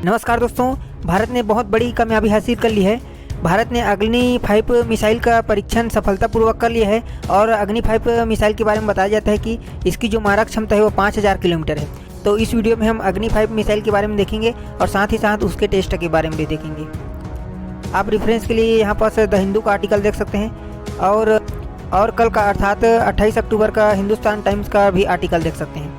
नमस्कार दोस्तों, भारत ने बहुत बड़ी कामयाबी हासिल कर ली है। भारत ने अग्नि 5 मिसाइल का परीक्षण सफलतापूर्वक कर लिया है और अग्नि 5 मिसाइल के बारे में बताया जाता है कि इसकी जो मारक क्षमता है वो 5000 किलोमीटर है। तो इस वीडियो में हम अग्नि 5 मिसाइल के बारे में देखेंगे और साथ ही साथ उसके टेस्ट के बारे में भी देखेंगे। आप रेफरेंस के लिए यहाँ पर द हिंदू का आर्टिकल देख सकते हैं और कल का अर्थात 28 अक्टूबर का हिंदुस्तान टाइम्स का भी आर्टिकल देख सकते हैं।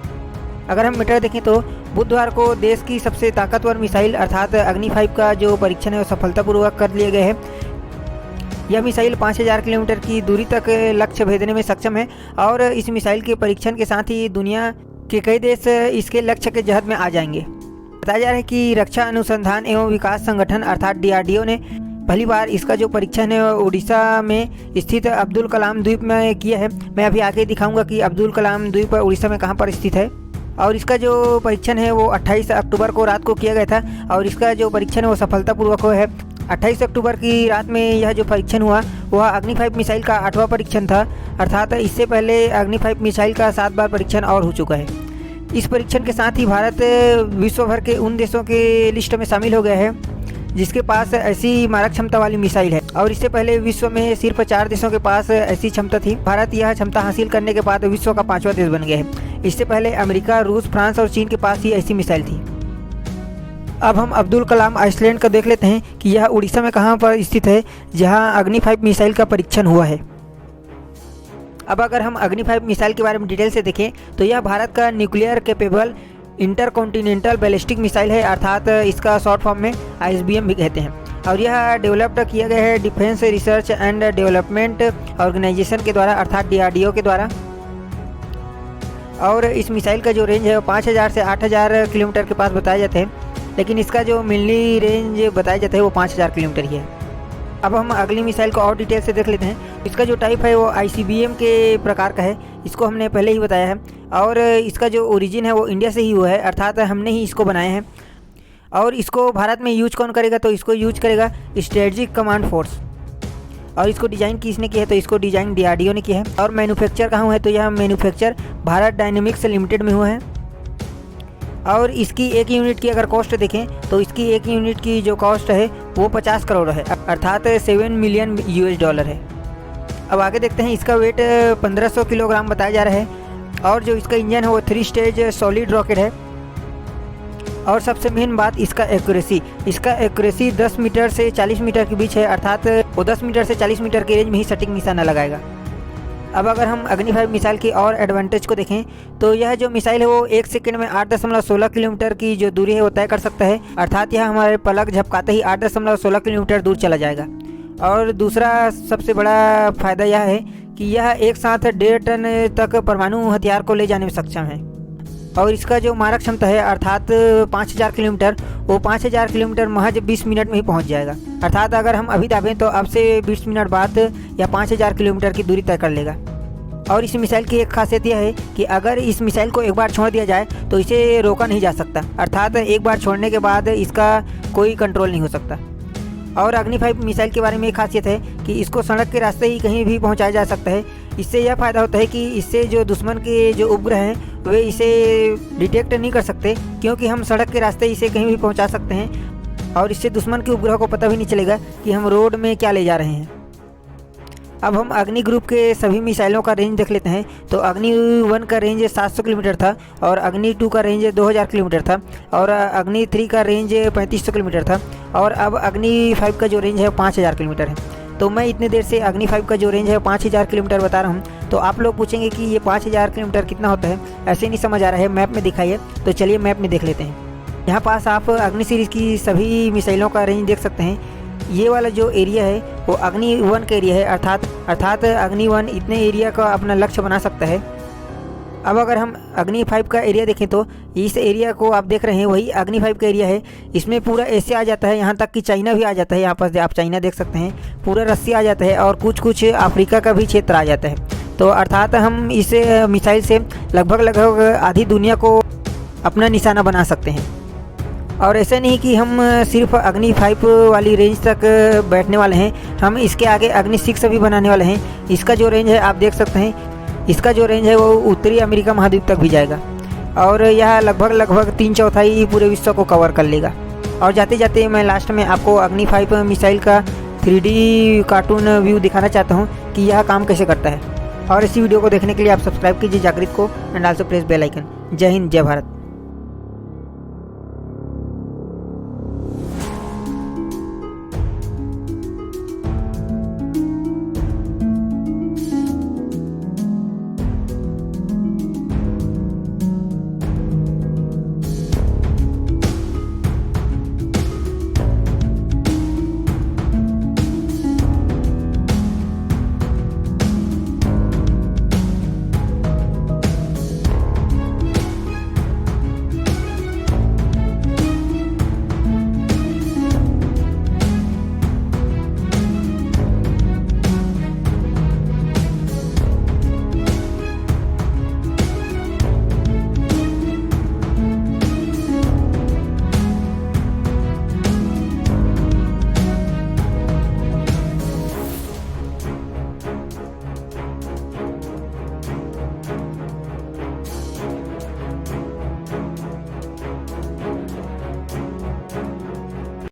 अगर हम मीटर देखें तो बुधवार को देश की सबसे ताकतवर मिसाइल अर्थात अग्नि 5 का जो परीक्षण है वो सफलतापूर्वक कर लिए गए हैं। यह मिसाइल 5000 किलोमीटर की दूरी तक लक्ष्य भेजने में सक्षम है और इस मिसाइल के परीक्षण के साथ ही दुनिया के कई देश इसके लक्ष्य के जहद में आ जाएंगे। बताया जा रहा है कि रक्षा अनुसंधान एवं विकास संगठन अर्थात DRDO ने पहली बार इसका जो परीक्षण है उड़ीसा में स्थित अब्दुल कलाम द्वीप में किया है। मैं अभी आगे दिखाऊंगा कि अब्दुल कलाम द्वीप उड़ीसा में कहाँ पर स्थित है। और इसका जो परीक्षण है वो 28 अक्टूबर को रात को किया गया था और इसका जो परीक्षण है वो सफलतापूर्वक हुआ है। 28 अक्टूबर की रात में यह जो परीक्षण हुआ वह अग्नि 5 मिसाइल का 8वां परीक्षण था, अर्थात इससे पहले अग्नि 5 मिसाइल का 7 बार परीक्षण और हो चुका है। इस परीक्षण के साथ ही भारत विश्व भर के उन देशों के लिस्ट में शामिल हो गया है जिसके पास ऐसी मारक क्षमता वाली मिसाइल है और इससे पहले विश्व में सिर्फ 4 देशों के पास ऐसी क्षमता थी। भारत यह क्षमता हासिल करने के बाद विश्व का 5वां देश बन गया है। इससे पहले अमेरिका, रूस, फ्रांस और चीन के पास ही ऐसी मिसाइल थी। अब हम अब्दुल कलाम आइसलैंड का देख लेते हैं कि यह उड़ीसा में कहाँ पर स्थित है जहाँ अग्नि 5 मिसाइल का परीक्षण हुआ है। अब अगर हम अग्नि 5 मिसाइल के बारे में डिटेल से देखें तो यह भारत का nuclear capable intercontinental ballistic missile है, अर्थात इसका शॉर्ट फॉर्म में ISBM भी कहते हैं। और यह डेवलप्ड किया गया है defence research and development organisation के द्वारा अर्थात DRDO के द्वारा। और इस मिसाइल का जो रेंज है वो 5000 से 8000 किलोमीटर के पास बताया जाता है, लेकिन इसका जो मिलनी रेंज बताया जाता है वो 5000 किलोमीटर ही है। अब हम अगली मिसाइल को और डिटेल से देख लेते हैं। इसका जो टाइप है वो ICBM के प्रकार का है, इसको हमने पहले ही बताया है। और इसका जो ओरिजिन है वो इंडिया से ही हुआ है, अर्थात हमने ही इसको बनाया है। और इसको भारत में यूज कौन करेगा तो इसको यूज करेगा स्ट्रेटेजिक कमांड फोर्स। और इसको डिज़ाइन किसने किया है तो इसको डिज़ाइन DRDO ने किया है। और मैन्युफैक्चर कहाँ हुआ है तो यह मैन्युफैक्चर भारत डायनेमिक्स लिमिटेड में हुआ है। और इसकी एक यूनिट की अगर कॉस्ट देखें तो इसकी एक यूनिट की जो कॉस्ट है वो 50 करोड़ है, अर्थात 7 मिलियन US$ है। अब आगे देखते हैं। इसका वेट 1500 किलोग्राम बताया जा रहा है और जो इसका इंजन है वो 3 स्टेज सॉलिड रॉकेट है। और सबसे मेन बात इसका एक्यूरेसी 10 मीटर से 40 मीटर के बीच है, अर्थात वो 10 मीटर से 40 मीटर की रेंज में ही सटीक निशाना लगाएगा। अब अगर हम अग्नि 5 मिसाइल की और एडवांटेज को देखें तो यह जो मिसाइल है वो 1 सेकंड में 8.16 किलोमीटर की जो दूरी है वो तय कर सकता है, अर्थात यह हमारे पलक झपकाते ही 8.16 किलोमीटर दूर चला जाएगा। और दूसरा सबसे बड़ा फ़ायदा यह है कि यह एक साथ 1.5 टन तक परमाणु हथियार को ले जाने में सक्षम है। और इसका जो मारक क्षमता है अर्थात 5000 किलोमीटर, वो 5000 किलोमीटर महज 20 मिनट में ही पहुंच जाएगा, अर्थात अगर हम अभी दाबें तो अब से 20 मिनट बाद या 5000 किलोमीटर की दूरी तय कर लेगा। और इस मिसाइल की एक खासियत यह है कि अगर इस मिसाइल को एक बार छोड़ दिया जाए तो इसे रोका नहीं जा सकता, अर्थात एक बार छोड़ने के बाद इसका कोई कंट्रोल नहीं हो सकता। और अग्नि 5 मिसाइल के बारे में एक खासियत है कि इसको सड़क के रास्ते ही कहीं भी पहुंचाया जा सकता है। इससे यह फ़ायदा होता है कि इससे जो दुश्मन के जो उपग्रह हैं वे इसे डिटेक्ट नहीं कर सकते, क्योंकि हम सड़क के रास्ते इसे कहीं भी पहुंचा सकते हैं और इससे दुश्मन के उपग्रह को पता भी नहीं चलेगा कि हम रोड में क्या ले जा रहे हैं। अब हम अग्नि ग्रुप के सभी मिसाइलों का रेंज देख लेते हैं। तो अग्नि 1 का रेंज 700 किलोमीटर था और अग्नि 2 का रेंज 2000 किलोमीटर था और अग्नि 3 का रेंज 3500 किलोमीटर था और अब अग्नि 5 का जो रेंज है 5000 किलोमीटर है। तो मैं इतनी देर से अग्नि 5 का जो रेंज है 5000 किलोमीटर बता रहा हूँ। तो आप लोग पूछेंगे कि ये 5000 किलोमीटर कितना होता है, ऐसे नहीं समझ आ रहा है, मैप में दिखाइए। तो चलिए मैप में देख लेते हैं। यहाँ पास आप अग्नि सीरीज़ की सभी मिसाइलों का रेंज देख सकते हैं। ये वाला जो एरिया है वो अग्नि 1 का एरिया है, अर्थात अग्नि 1 इतने एरिया का अपना लक्ष्य बना सकता है। अब अगर हम अग्नि 5 का एरिया देखें तो इस एरिया को आप देख रहे हैं वही अग्नि 5 का एरिया है। इसमें पूरा एशिया आ जाता है, यहाँ तक कि चाइना भी आ जाता है। यहाँ पर आप चाइना देख सकते हैं, पूरा रसिया आ जाता है और कुछ अफ्रीका का भी क्षेत्र आ जाता है। तो अर्थात हम इस मिसाइल से लगभग आधी दुनिया को अपना निशाना बना सकते हैं। और ऐसा नहीं कि हम सिर्फ अग्नि 5 वाली रेंज तक बैठने वाले हैं, हम इसके आगे अग्नि 6 भी बनाने वाले हैं। इसका जो रेंज है आप देख सकते हैं, इसका जो रेंज है वो उत्तरी अमेरिका महाद्वीप तक भी जाएगा और यह लगभग 3/4 पूरे विश्व को कवर कर लेगा। और जाते जाते मैं लास्ट में आपको अग्नि 5 मिसाइल का 3D कार्टून व्यू दिखाना चाहता हूँ कि यह काम कैसे करता है। और इसी वीडियो को देखने के लिए आप सब्सक्राइब कीजिए जागृत को and also press bell icon. जय हिंद, जय भारत।